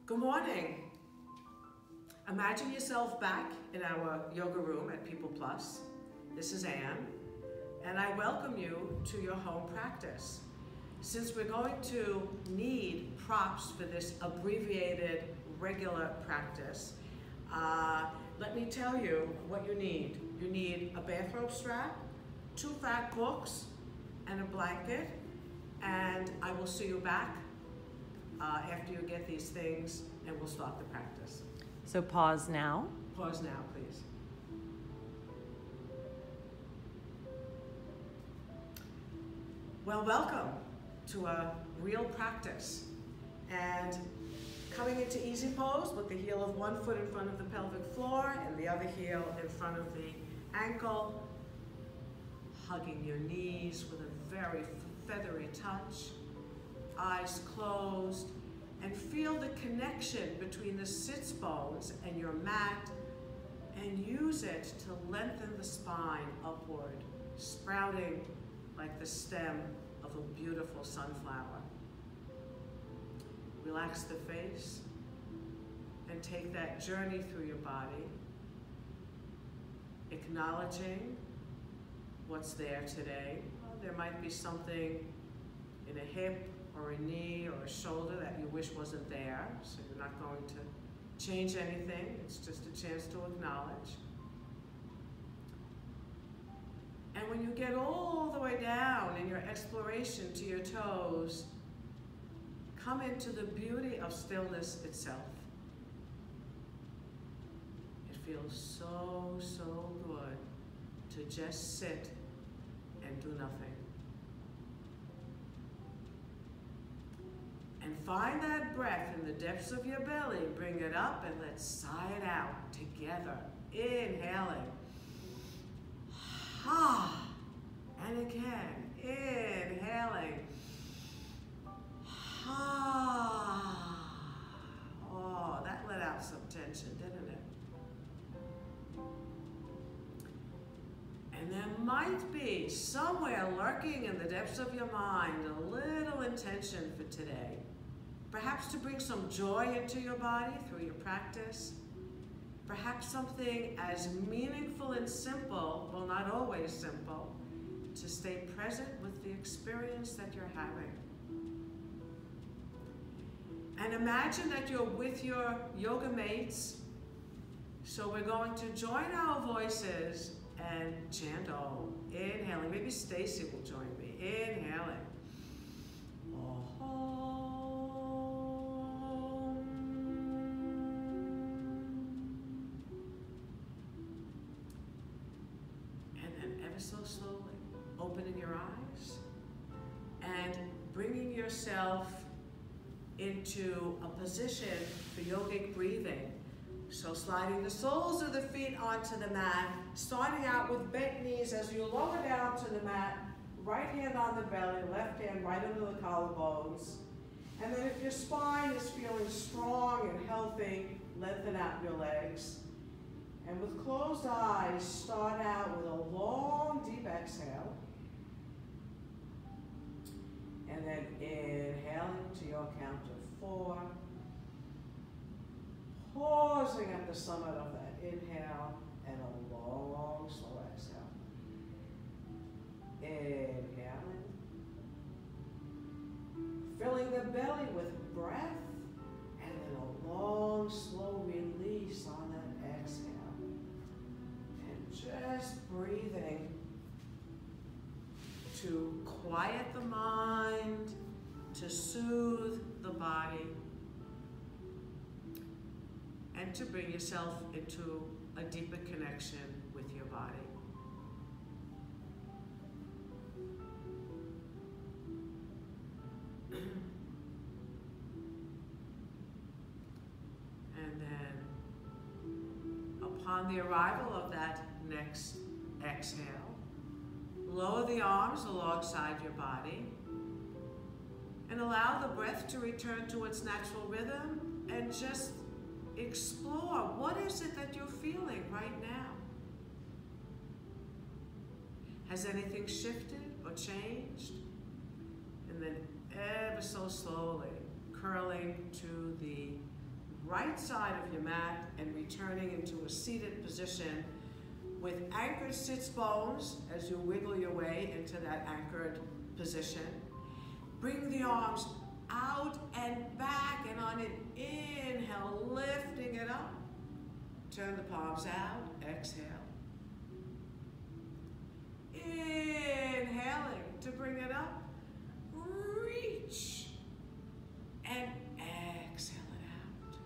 Good morning. Imagine yourself back in our yoga room at People Plus. This is Ann, and I welcome you to your home practice. Since we're going to need props for this abbreviated regular practice, let me tell you what you need. You need a bathrobe strap, 2 fat books, and a blanket, and I will see you back after you get these things, and we'll start the practice. So pause now. Pause now, please. Well, welcome to a real practice. And coming into easy pose with the heel of one foot in front of the pelvic floor and the other heel in front of the ankle, hugging your knees with a very feathery touch, eyes closed, and feel the connection between the sits bones and your mat, and use it to lengthen the spine upward, sprouting like the stem of a beautiful sunflower. Relax the face and take that journey through your body, acknowledging what's there today. Well, there might be something in a hip or a knee or a shoulder that you wish wasn't there, so you're not going to change anything. It's just a chance to acknowledge. And when you get all the way down in your exploration to your toes, come into the beauty of stillness itself. It feels so, so good to just sit and do nothing. And find that breath in the depths of your belly. Bring it up and let's sigh it out together. Inhaling. Ah, and again, inhaling. Ah. Oh, that let out some tension, didn't it? And there might be somewhere lurking in the depths of your mind a little intention for today. Perhaps to bring some joy into your body through your practice. Perhaps something as meaningful and simple, well, not always simple, to stay present with the experience that you're having. And imagine that you're with your yoga mates. So we're going to join our voices and chant Om. Inhaling. Maybe Stacy will join me. Inhaling. Om. And then ever so slowly, opening your eyes and bringing yourself into a position for yogic breathing. So sliding the soles of the feet onto the mat, starting out with bent knees as you lower down to the mat, right hand on the belly, left hand right under the collarbones. And then if your spine is feeling strong and healthy, lengthen out your legs. And with closed eyes, start out with a long, deep exhale. And then inhaling to your count of 4. Pausing at the summit of that inhale and a long, slow exhale. Inhaling. Filling the belly with breath and then a long, slow release on that exhale. And just breathing to quiet the mind, to soothe the body, and to bring yourself into a deeper connection with your body. And then, upon the arrival of that next exhale, lower the arms alongside your body and allow the breath to return to its natural rhythm, and just explore what is it that you're feeling right now. Has anything shifted or changed? And then ever so slowly curling to the right side of your mat and returning into a seated position with anchored sits bones as you wiggle your way into that anchored position. Bring the arms out and back, and on an inhale, lifting it up. Turn the palms out, exhale. Inhaling to bring it up, reach, and exhale it out.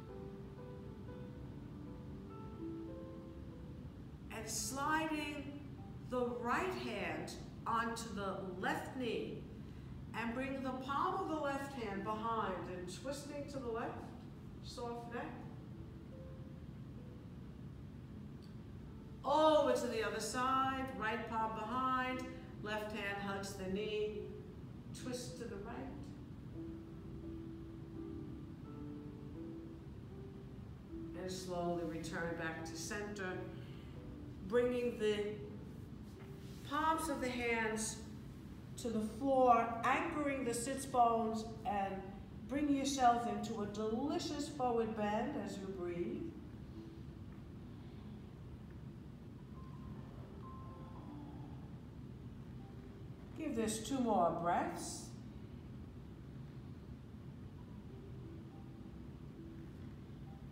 And sliding the right hand onto the left knee, and bring the palm of the left hand behind and twisting to the left, soft neck. Over to the other side, right palm behind, left hand hugs the knee, twist to the right. And slowly return back to center, bringing the palms of the hands to the floor, anchoring the sits bones, and bring yourself into a delicious forward bend as you breathe. Give this 2 more breaths.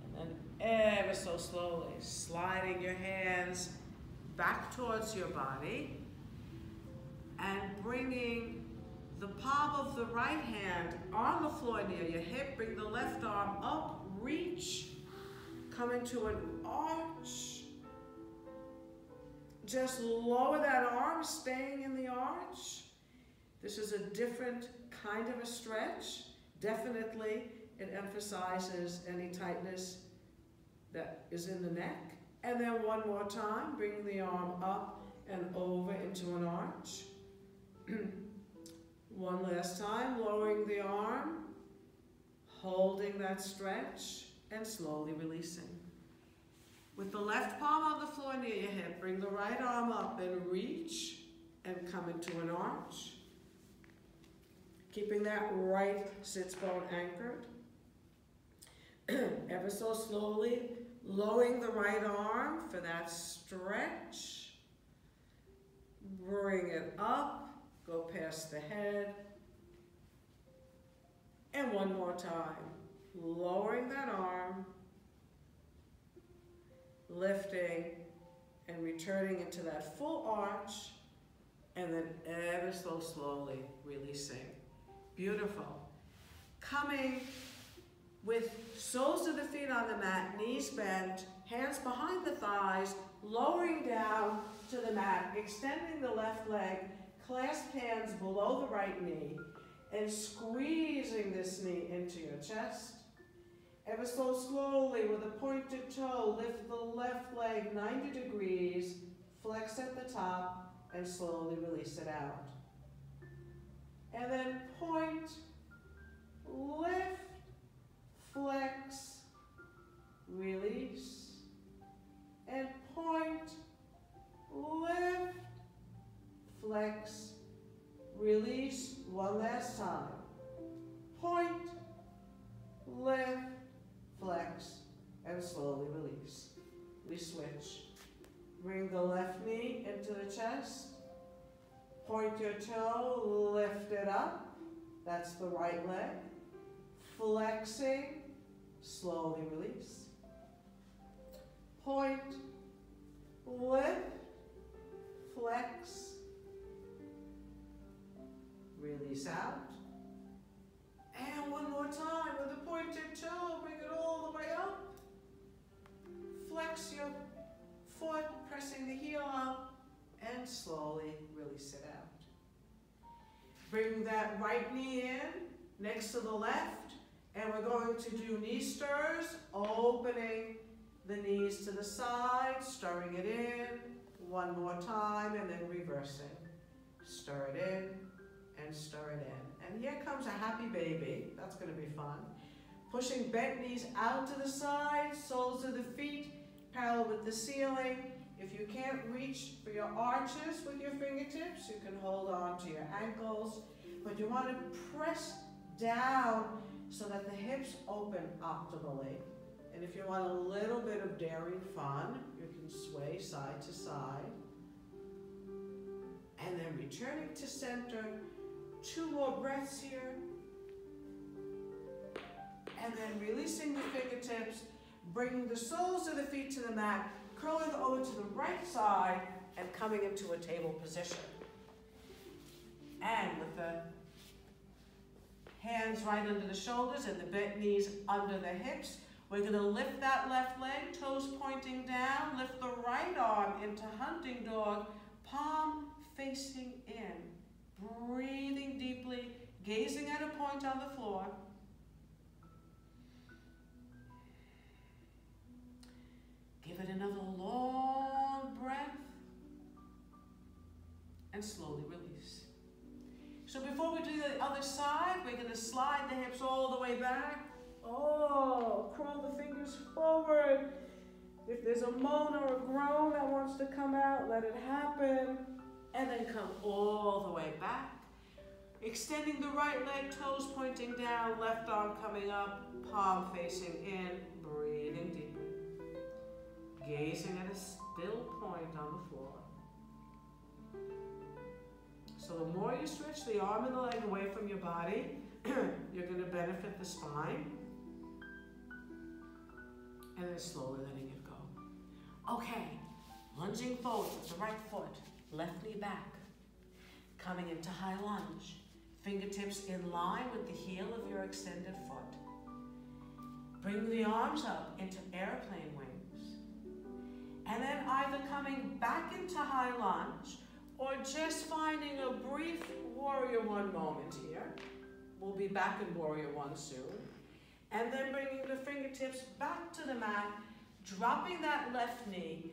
And then ever so slowly, sliding your hands back towards your body and bringing the palm of the right hand on the floor near your hip. Bring the left arm up, reach, come into an arch. Just lower that arm, staying in the arch. This is a different kind of a stretch. Definitely, it emphasizes any tightness that is in the neck. And then one more time, bring the arm up and over into an arch. One last time, lowering the arm, holding that stretch, and slowly releasing. With the left palm on the floor near your hip, bring the right arm up and reach and come into an arch. Keeping that right sits bone anchored. Ever so slowly, lowering the right arm for that stretch. Bring it up, go past the head. And one more time, lowering that arm, lifting, and returning into that full arch, and then ever so slowly releasing. Beautiful. Coming with soles of the feet on the mat, knees bent, hands behind the thighs, lowering down to the mat, extending the left leg, clasp hands below the right knee, and squeezing this knee into your chest. Ever so slowly, with a pointed toe, lift the left leg 90 degrees, flex at the top, and slowly release it out. And then point, lift, flex, release, and point, lift, flex, release. One last time. Point, lift, flex, and slowly release. We switch. Bring the left knee into the chest. Point your toe, lift it up. That's the right leg. Flexing, slowly release. Point, lift, flex, release out. And one more time with a pointed toe, bring it all the way up. Flex your foot, pressing the heel up, and slowly release it out. Bring that right knee in next to the left, and we're going to do knee stirs, opening the knees to the side, stirring it in, one more time, and then reversing. Stir it in, and stir it in. And here comes a happy baby. That's going to be fun. Pushing bent knees out to the side, soles of the feet parallel with the ceiling. If you can't reach for your arches with your fingertips, you can hold on to your ankles. But you want to press down so that the hips open optimally. And if you want a little bit of daring fun, you can sway side to side. And then returning to center. 2 more breaths here. And then releasing the fingertips, bringing the soles of the feet to the mat, curling over to the right side, and coming into a table position. And with the hands right under the shoulders and the bent knees under the hips, we're going to lift that left leg, toes pointing down, lift the right arm into hunting dog, palm facing in, breathing deeply, gazing at a point on the floor. Give it another long breath and slowly release. So before we do the other side, we're going to slide the hips all the way back. Oh, crawl the fingers forward. If there's a moan or a groan that wants to come out, let it happen. And then come all the way back. Extending the right leg, toes pointing down, left arm coming up, palm facing in, breathing deeply. Gazing at a still point on the floor. So the more you stretch the arm and the leg away from your body, you're going to benefit the spine. And then slowly letting it go. Okay, lunging forward with the right foot, left knee back. Coming into high lunge. Fingertips in line with the heel of your extended foot. Bring the arms up into airplane wings. And then either coming back into high lunge or just finding a brief warrior one moment here. We'll be back in warrior one soon. And then bringing the fingertips back to the mat, dropping that left knee,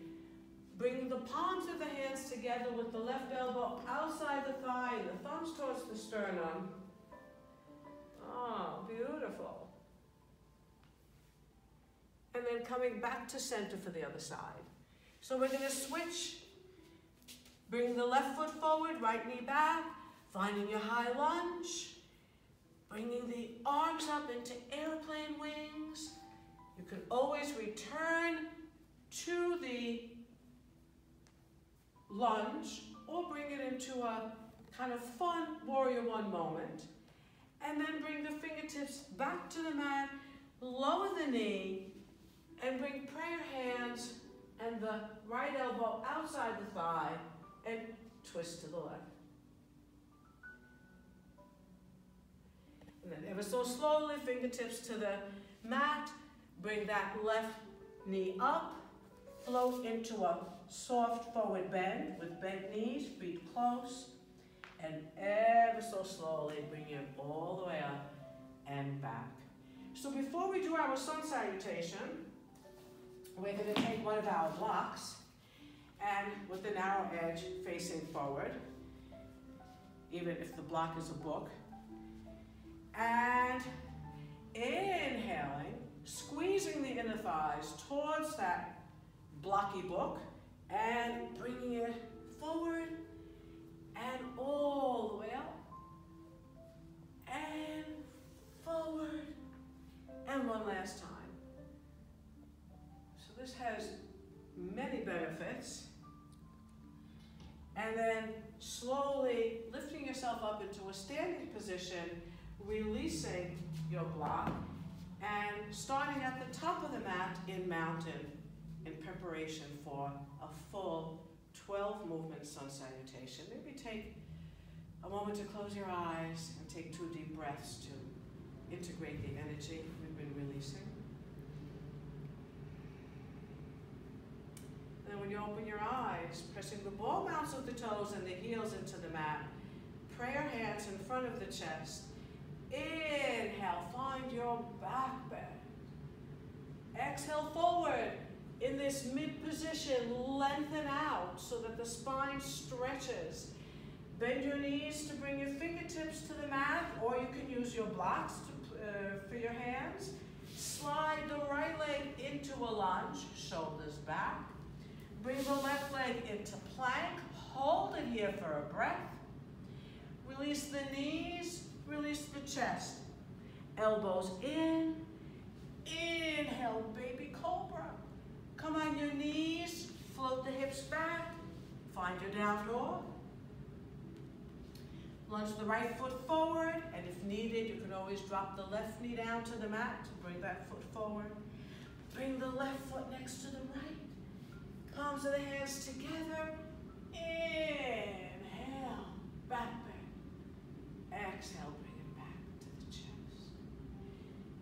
bringing the palms of the hands together with the left elbow outside the thigh and the thumbs towards the sternum. Oh, beautiful. And then coming back to center for the other side. So we're going to switch. Bring the left foot forward, right knee back, finding your high lunge. Bringing the arms up into airplane wings. You can always return to the lunge or bring it into a kind of fun warrior one moment. And then bring the fingertips back to the mat, lower the knee, and bring prayer hands and the right elbow outside the thigh and twist to the left. And then ever so slowly, fingertips to the mat, bring that left knee up, float into a soft forward bend with bent knees, feet close, and ever so slowly bring it all the way up and back. So before we do our sun salutation, we're going to take one of our blocks and with the narrow edge facing forward, even if the block is a book, and inhaling, squeezing the inner thighs towards that blocky book and bringing it forward and all the way up and forward and one last time. So this has many benefits. And then slowly lifting yourself up into a standing position, releasing your block, and starting at the top of the mat in mountain in preparation for a full 12 movement sun salutation. Maybe take a moment to close your eyes and take 2 deep breaths to integrate the energy we've been releasing. And when you open your eyes, pressing the ball mounts of the toes and the heels into the mat, prayer hands in front of the chest. Inhale, find your back bend. Exhale forward in this mid position, lengthen out so that the spine stretches. Bend your knees to bring your fingertips to the mat, or you can use your blocks for your hands. Slide the right leg into a lunge, shoulders back. Bring the left leg into plank. Hold it here for a breath. Release the knees, release the chest. Elbows in. Inhale Inhale, baby cobra. Come on your knees, float the hips back, find your down dog. Lunge the right foot forward, and if needed, you can always drop the left knee down to the mat to bring that foot forward. Bring the left foot next to the right. Palms of the hands together. Inhale, back bend. Exhale, bring it back to the chest.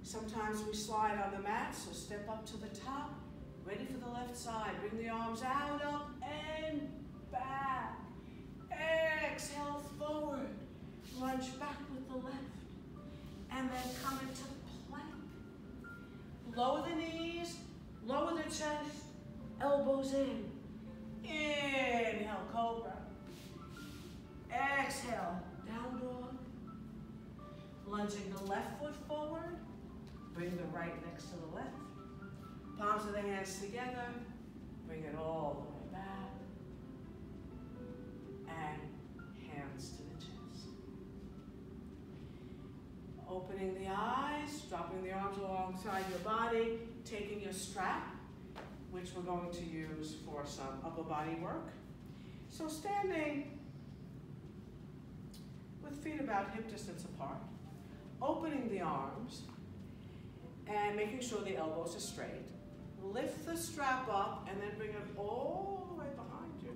Sometimes we slide on the mat, so step up to the top. Ready for the left side. Bring the arms out, up, and back. Exhale, forward. Lunge back with the left. And then come into plank. Lower the knees, lower the chest, elbows in. Inhale, cobra. Exhale, down dog. Lunging the left foot forward. Bring the right next to the left. Palms of the hands together. Bring it all the way back. And hands to the chest. Opening the eyes, dropping the arms alongside your body, taking your strap, which we're going to use for some upper body work. So standing with feet about hip distance apart, opening the arms and making sure the elbows are straight. Lift the strap up and then bring it all the way behind you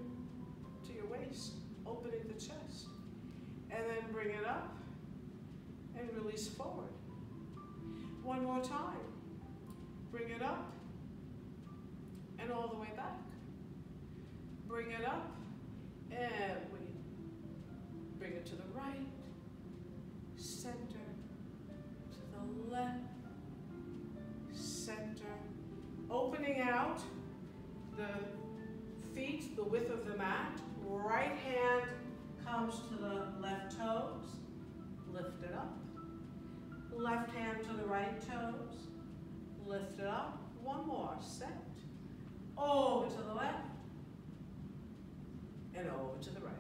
to your waist, opening the chest. And then bring it up and release forward. One more time. Bring it up and all the way back. Bring it up and we bring it to the right, center, to the left, center. Opening out the feet, the width of the mat. Right hand comes to the left toes. Lift it up. Left hand to the right toes. Lift it up. One more. Set. Over to the left. And over to the right.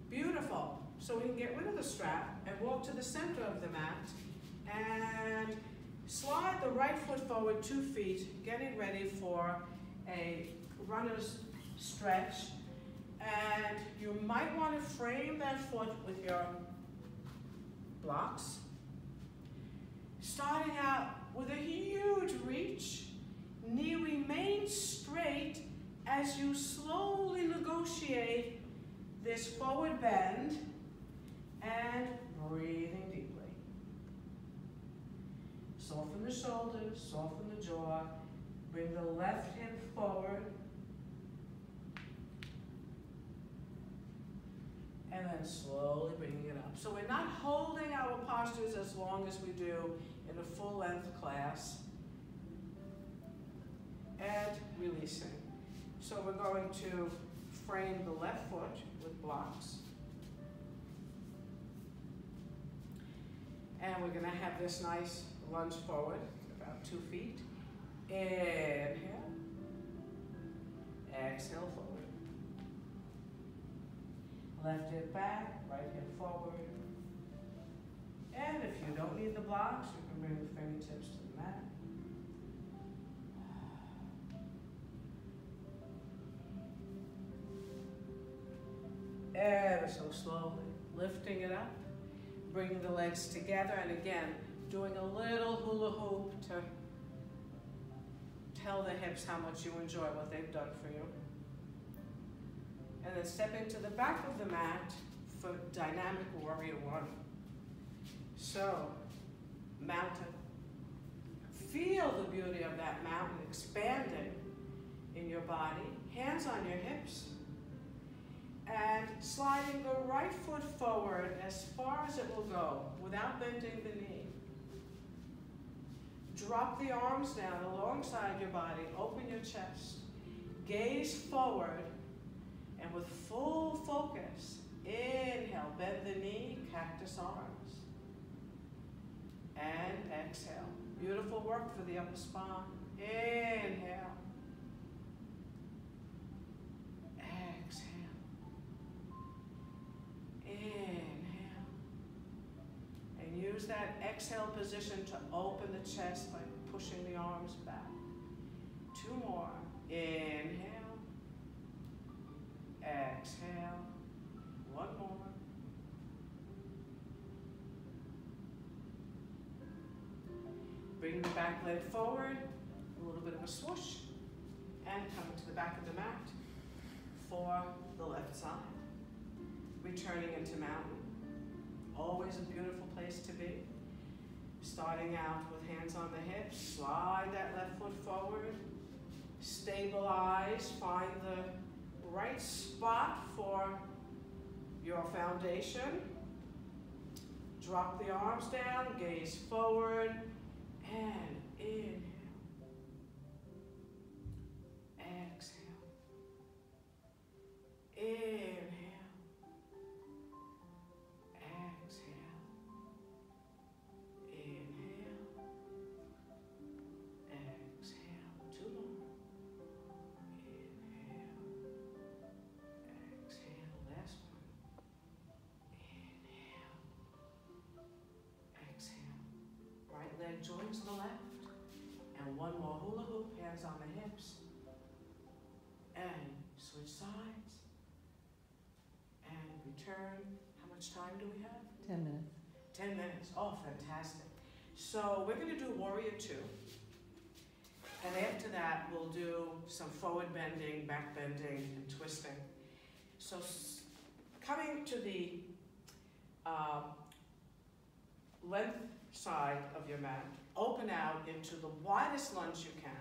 Beautiful. So we can get rid of the strap and walk to the center of the mat and slide the right foot forward 2 feet, getting ready for a runner's stretch. And you might want to frame that foot with your blocks. Starting out with a huge reach, knee remains straight as you slowly negotiate this forward bend and breathing deeply. Soften the shoulders, soften the jaw. Bring the left hip forward. And then slowly bringing it up. So we're not holding our postures as long as we do in a full length class. And releasing. So we're going to frame the left foot with blocks. And we're going to have this nice lunge forward, about 2 feet. Inhale. Exhale forward. Left hip back, right hip forward. And if you don't need the blocks, you can bring the fingertips to the mat. Ever so slowly, lifting it up, bringing the legs together, and again, doing a little hula hoop to tell the hips how much you enjoy what they've done for you. And then stepping to the back of the mat for dynamic warrior 1. So, mountain. Feel the beauty of that mountain expanding in your body. Hands on your hips. And sliding the right foot forward as far as it will go without bending the knee. Drop the arms down alongside your body. Open your chest. Gaze forward. And with full focus, inhale, bend the knee, cactus arms. And exhale. Beautiful work for the upper spine. Inhale. Exhale. Inhale. And use use that exhale position to open the chest by pushing the arms back. 2 more. Inhale. Exhale. 1 more. Bring the back leg forward, a little bit of a swoosh, and come to the back of the mat for the left side. Returning into mountain. Always a beautiful place to be. Starting out with hands on the hips, slide that left foot forward, stabilize, find the right spot for your foundation. Drop the arms down, gaze forward, and inhale. Exhale. Inhale. Exhale. Inhale. Exhale. 2 more. Inhale. Exhale. Last one. Inhale. Exhale. Right leg joins the left. And 1 more hula hoop, hands on the hips. And switch sides. And return. How much time do we have? 10 minutes. 10 minutes. Oh, fantastic. So we're going to do Warrior 2. And after that, we'll do some forward bending, back bending, and twisting. So coming to the length side of your mat, open out into the widest lunge you can.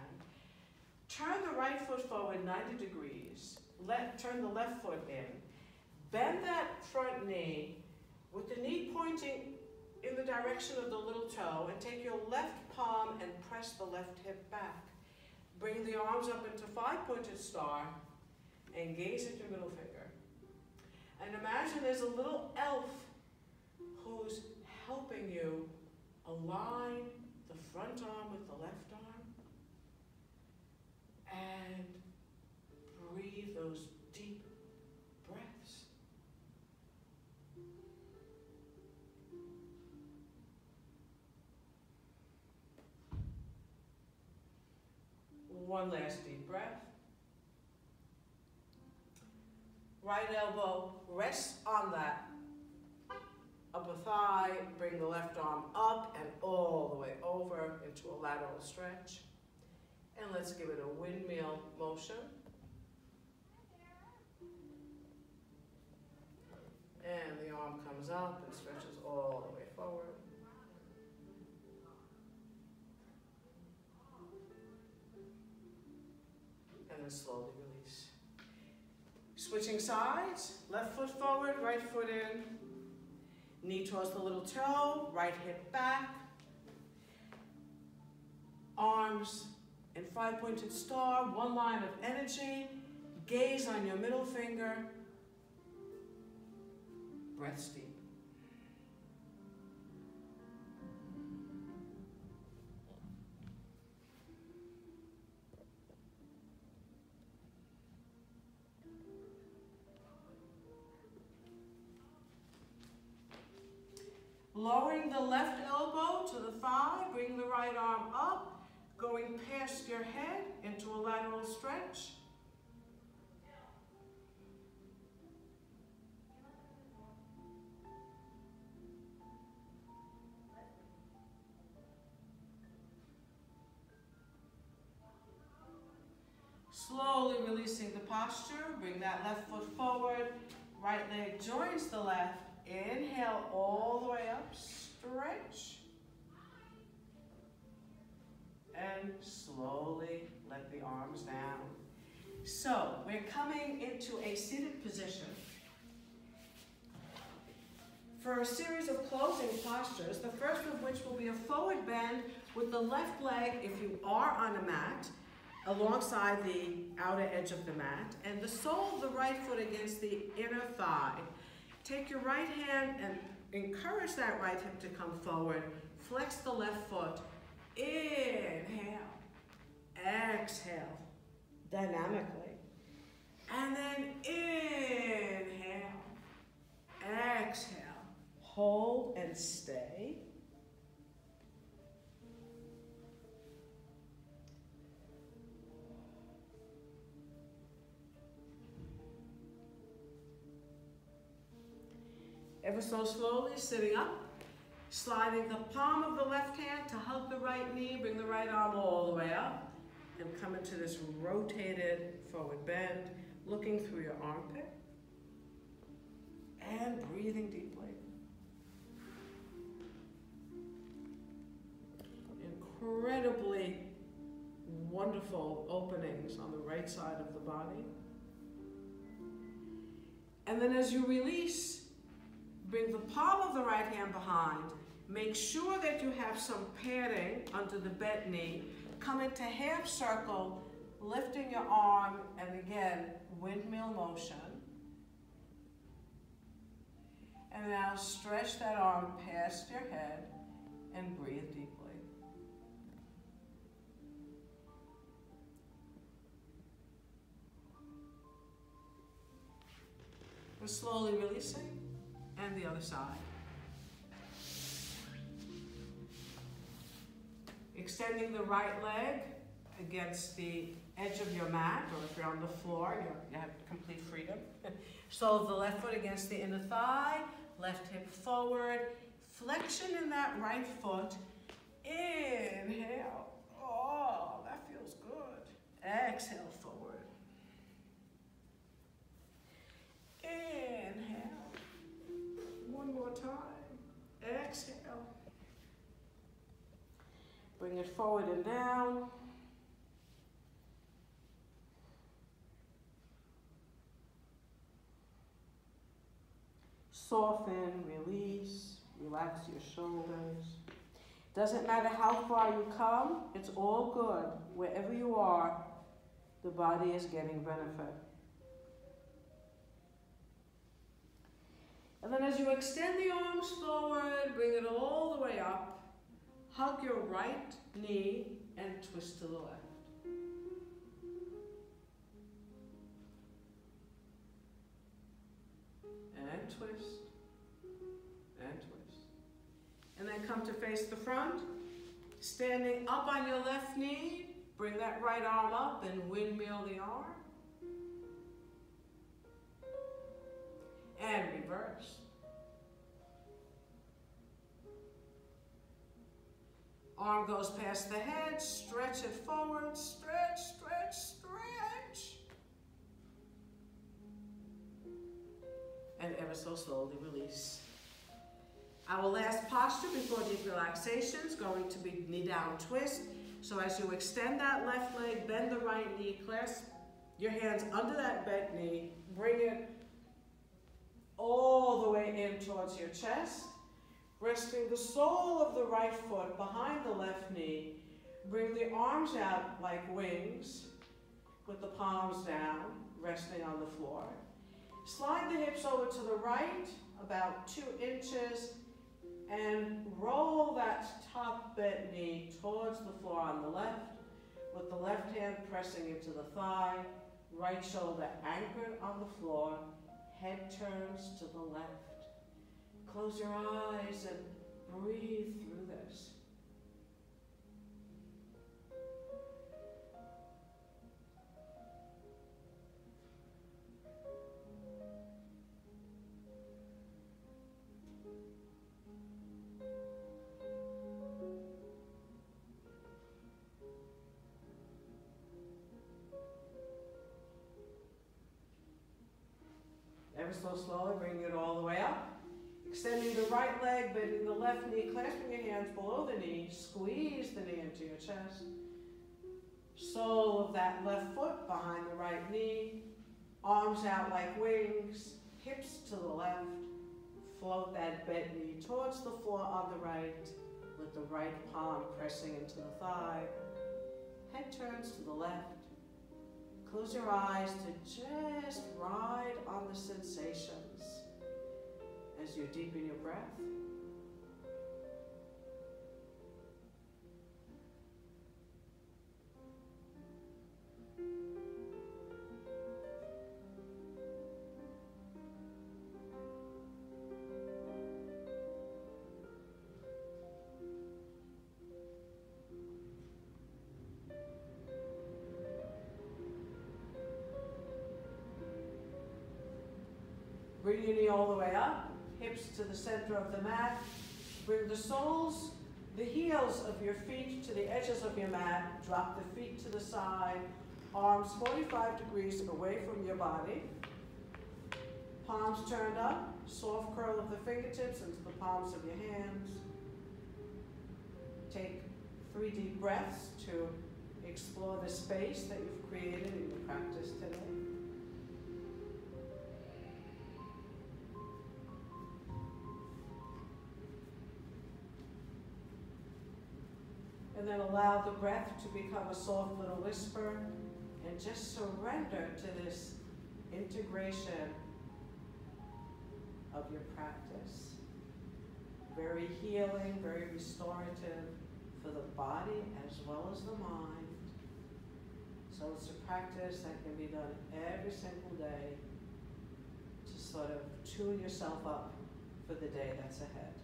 Turn the right foot forward 90 degrees. Turn the left foot in. Bend that front knee with the knee pointing in the direction of the little toe, and take your left palm and press the left hip back. Bring the arms up into 5-pointed star and gaze at your middle finger. And imagine there's a little elf who's helping you align the front arm with the left arm and breathe those deep breaths. One last deep breath. Right elbow rests on that upper thigh. Bring the left arm up and all the way over into a lateral stretch. And let's give it a windmill motion. And the arm comes up and stretches all the way forward. And then slowly release. Switching sides, left foot forward, right foot in. Knee towards the little toe, right hip back. Arms in 5-pointed star, 1 line of energy. Gaze on your middle finger. Breaths deep. Lowering the left elbow to the thigh, bring the right arm up, going past your head into a lateral stretch. Slowly releasing the posture, bring that left foot forward, right leg joins the left. Inhale all the way up, stretch. And slowly let the arms down. So we're coming into a seated position for a series of closing postures, the first of which will be a forward bend with the left leg, if you are on a mat, alongside the outer edge of the mat, and the sole of the right foot against the inner thigh. Take your right hand and encourage that right hip to come forward. Flex the left foot. Inhale. Exhale. Dynamically. And then inhale. Exhale. Hold and stay. Ever so slowly, sitting up, sliding the palm of the left hand to hug the right knee, bring the right arm all the way up, and come into this rotated forward bend, looking through your armpit, and breathing deeply. Incredibly wonderful openings on the right side of the body. And then as you release, bring the palm of the right hand behind. Make sure that you have some padding under the bent knee. Come into half circle, lifting your arm, and again, windmill motion. And now stretch that arm past your head and breathe deeply. And slowly releasing, and the other side. Extending the right leg against the edge of your mat, or if you're on the floor, you have complete freedom. Sole of the left foot against the inner thigh, left hip forward, flexion in that right foot. Inhale. Oh, that feels good. Exhale forward. Inhale. One more time. Exhale. Bring it forward and down. Soften, release, relax your shoulders. Doesn't matter how far you come, it's all good. Wherever you are, the body is getting benefit. And then as you extend the arms forward, bring it all the way up, hug your right knee and twist to the left. And twist, and twist. And then come to face the front, standing up on your left knee, bring that right arm up and windmill the arm. And reverse. Arm goes past the head, stretch it forward, stretch, stretch, stretch. And ever so slowly release. Our last posture before deep relaxation is going to be knee down twist. So as you extend that left leg, bend the right knee, clasp your hands under that bent knee, bring it all the way in towards your chest, resting the sole of the right foot behind the left knee. Bring the arms out like wings with the palms down, resting on the floor. Slide the hips over to the right, about 2 inches, and roll that top bent knee towards the floor on the left, with the left hand pressing into the thigh, right shoulder anchored on the floor, head turns to the left. Close your eyes and breathe through this. Ever so slowly, bringing it all the way up. Extending the right leg, bending the left knee, clasping your hands below the knee, squeeze the knee into your chest. Sole of that left foot behind the right knee, arms out like wings, hips to the left. Float that bent knee towards the floor on the right, with the right palm pressing into the thigh. Head turns to the left. Close your eyes to just ride on the sensations as you deepen your breath. Bring your knee all the way up, hip hips to the center of the mat. Bring the soles, the heels of your feet to the edges of your mat. Drop the feet to the side. Arms 45 degrees away from your body. Palms turned up. Soft curl of the fingertips into the palms of your hands. Take 3 deep breaths to explore the space that you've created in your practice today. And then allow the breath to become a soft little whisper, and just surrender to this integration of your practice. Very healing, very restorative for the body as well as the mind. So it's a practice that can be done every single day to sort of tune yourself up for the day that's ahead.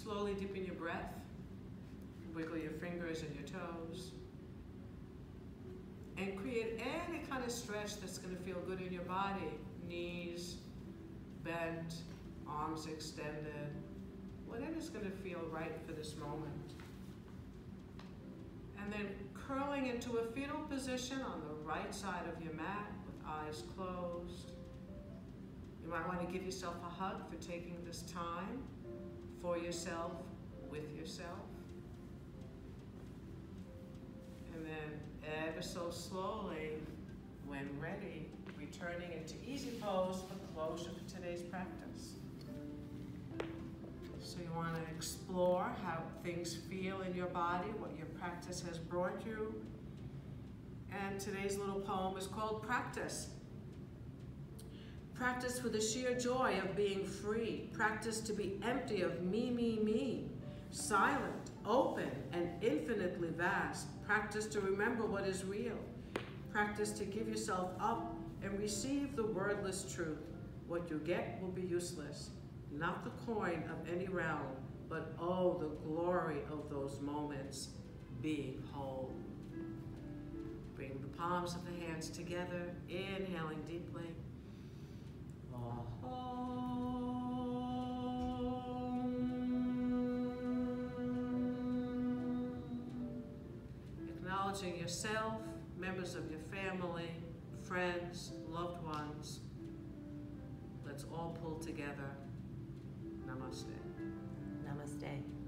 Slowly deepen your breath. Wiggle your fingers and your toes. And create any kind of stretch that's going to feel good in your body. Knees bent, arms extended. Whatever's going to feel right for this moment. And then curling into a fetal position on the right side of your mat with eyes closed. You might want to give yourself a hug for taking this time for yourself, with yourself. And then ever so slowly, when ready, returning into easy pose for closure for today's practice. So you want to explore how things feel in your body, what your practice has brought you. And today's little poem is called Practice. Practice for the sheer joy of being free. Practice to be empty of me. Silent, open, and infinitely vast. Practice to remember what is real. Practice to give yourself up and receive the wordless truth. What you get will be useless. Not the coin of any realm, but oh, the glory of those moments being whole. Bring the palms of the hands together, inhaling deeply. Acknowledging yourself, members of your family, friends, loved ones. Let's all pull together. Namaste. Namaste.